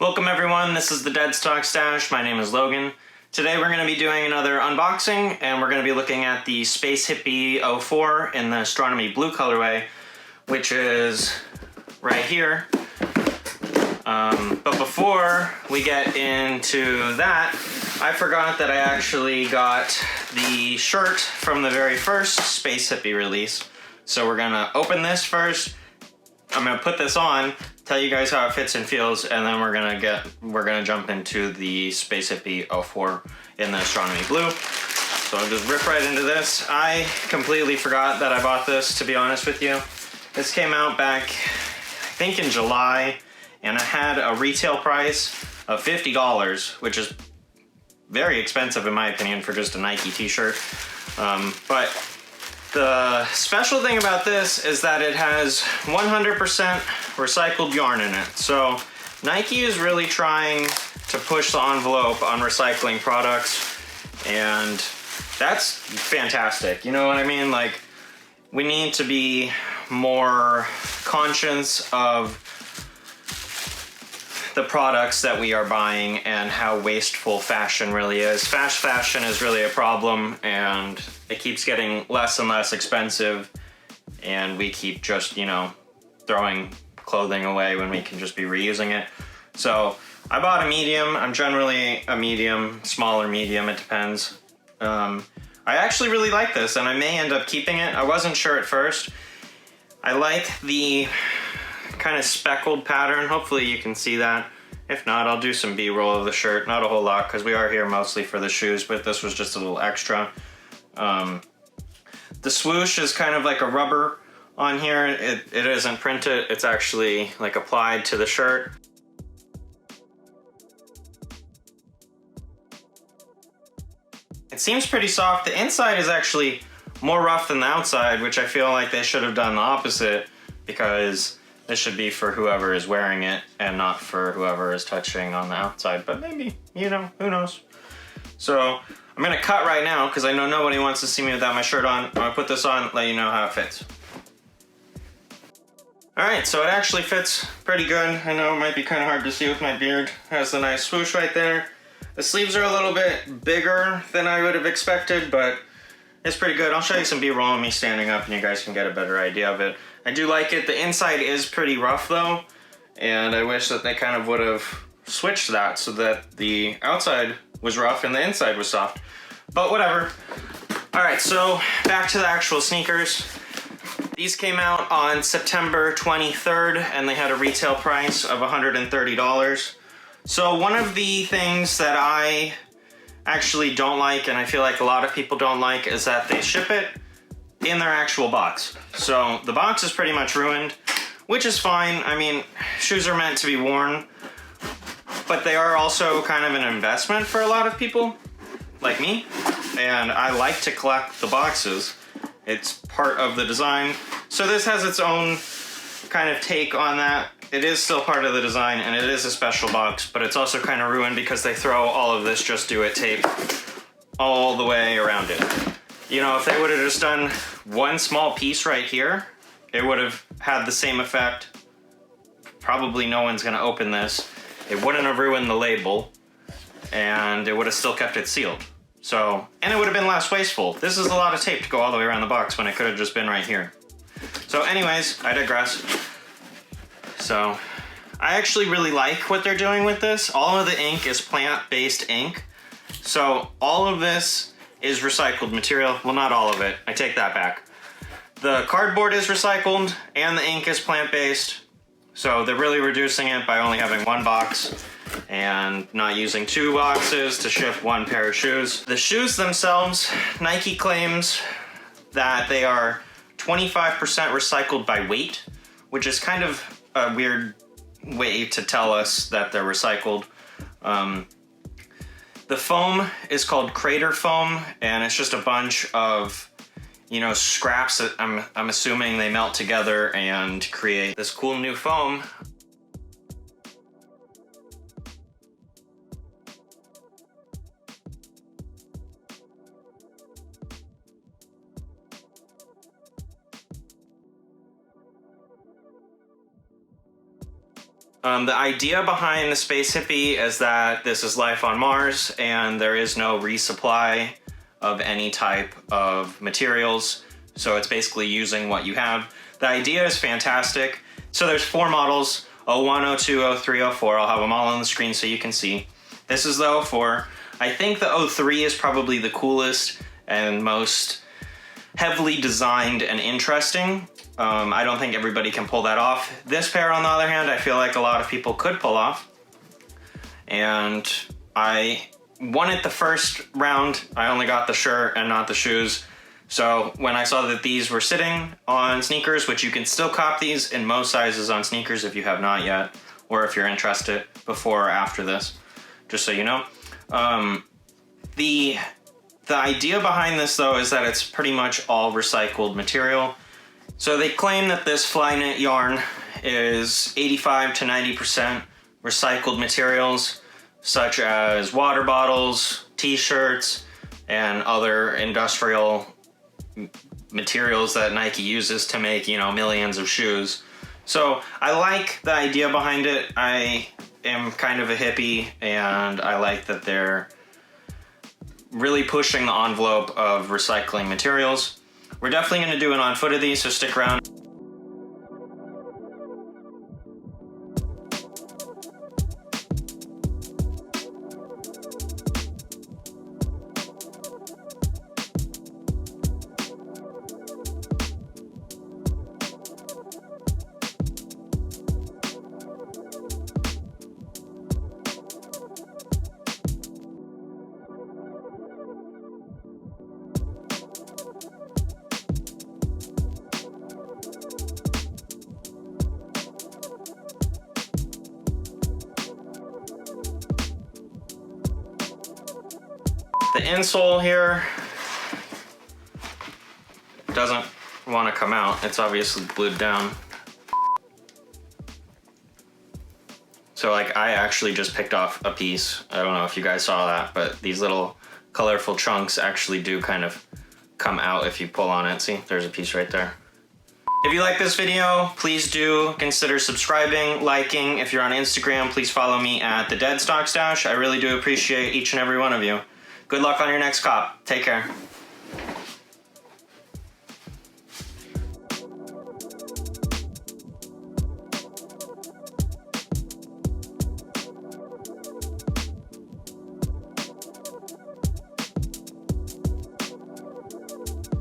Welcome everyone, this is the TheDeadstockStash. My name is Logan. Today we're going to be doing another unboxing, and we're going to be looking at the Space Hippie 04 in the Astronomy Blue colorway, which is right here. But before we get into that, I forgot that I actually got the shirt from the very first Space Hippie release. So we're going to open this first. I'm going to put this on, tell you guys how it fits and feels, and then we're gonna jump into the Space Hippie 04 in the Astronomy Blue. So I'll just rip right into this. I completely forgot that I bought this, to be honest with you. This came out back, I think in July, and it had a retail price of $50, which is very expensive in my opinion for just a Nike t-shirt. But the special thing about this is that it has 100% recycled yarn in it. So Nike is really trying to push the envelope on recycling products, and that's fantastic. You know what I mean? Like, we need to be more conscious of the products that we are buying and how wasteful fashion really is. Fast fashion is really a problem, and it keeps getting less and less expensive, and we keep just, you know, throwing clothing away when we can just be reusing it. So I bought a medium. I'm generally a medium, small or medium, it depends. I actually really like this, and I may end up keeping it. I wasn't sure at first. I like the kind of speckled pattern. Hopefully you can see that. If not, I'll do some B-roll of the shirt. Not a whole lot, because we are here mostly for the shoes, but this was just a little extra. The swoosh is kind of like a rubber on here. It isn't printed, it's actually like applied to the shirt. It seems pretty soft. The inside is actually more rough than the outside, which I feel like they should have done the opposite, because this should be for whoever is wearing it and not for whoever is touching on the outside. But maybe, you know, who knows? So I'm gonna cut right now because I know nobody wants to see me without my shirt on. I'm gonna put this on, let you know how it fits. All right, so it actually fits pretty good. I know it might be kind of hard to see with my beard. It has a nice swoosh right there. The sleeves are a little bit bigger than I would have expected, but it's pretty good. I'll show you some B-roll of me standing up and you guys can get a better idea of it. I do like it. The inside is pretty rough though, and I wish that they kind of would have switched that so that the outside was rough and the inside was soft, but whatever. All right, so back to the actual sneakers. These came out on September 23rd, and they had a retail price of $130. So one of the things that I actually don't like, and I feel like a lot of people don't like, is that they ship it in their actual box. So the box is pretty much ruined, which is fine. I mean, shoes are meant to be worn, but they are also kind of an investment for a lot of people, like me, and I like to collect the boxes. It's part of the design. So this has its own kind of take on that. It is still part of the design, and it is a special box, but it's also kind of ruined because they throw all of this Just Do It tape all the way around it. You know, if they would have just done one small piece right here, it would have had the same effect. Probably no one's gonna open this. It wouldn't have ruined the label, and it would have still kept it sealed. So, and it would have been less wasteful. This is a lot of tape to go all the way around the box when it could have just been right here. So anyways, I digress. So, I actually really like what they're doing with this. All of the ink is plant-based ink. So all of this is recycled material. Well, not all of it. I take that back. The cardboard is recycled and the ink is plant-based. So they're really reducing it by only having one box and not using two boxes to ship one pair of shoes. The shoes themselves, Nike claims that they are 25% recycled by weight, which is kind of a weird way to tell us that they're recycled. The foam is called crater foam, and it's just a bunch of, you know, scraps that I'm assuming they melt together and create this cool new foam. The idea behind the Space Hippie is that this is life on Mars and there is no resupply of any type of materials. So it's basically using what you have. The idea is fantastic. So there's 4 models, 01, 02, 03, 04. I'll have them all on the screen so you can see. This is the 04. I think the 03 is probably the coolest and most heavily designed and interesting. I don't think everybody can pull that off. This pair, on the other hand, I feel like a lot of people could pull off. And I won it the first round. I only got the shirt and not the shoes. So when I saw that these were sitting on sneakers, which you can still cop these in most sizes on sneakers if you have not yet, or if you're interested before or after this, just so you know. The idea behind this, though, is that it's pretty much all recycled material. So they claim that this fly knit yarn is 85 to 90% recycled materials, such as water bottles, t-shirts, and other industrial materials that Nike uses to make, you know, millions of shoes. So I like the idea behind it. I am kind of a hippie, and I like that they're really pushing the envelope of recycling materials. We're definitely going to do an on foot of these, so stick around. The insole here doesn't want to come out. It's obviously glued down. So like I actually just picked off a piece. I don't know if you guys saw that, but these little colorful chunks actually do kind of come out if you pull on it. See, there's a piece right there. If you like this video, please do consider subscribing, liking. If you're on Instagram, please follow me at TheDeadstockStash. I really do appreciate each and every one of you. Good luck on your next cop. Take care.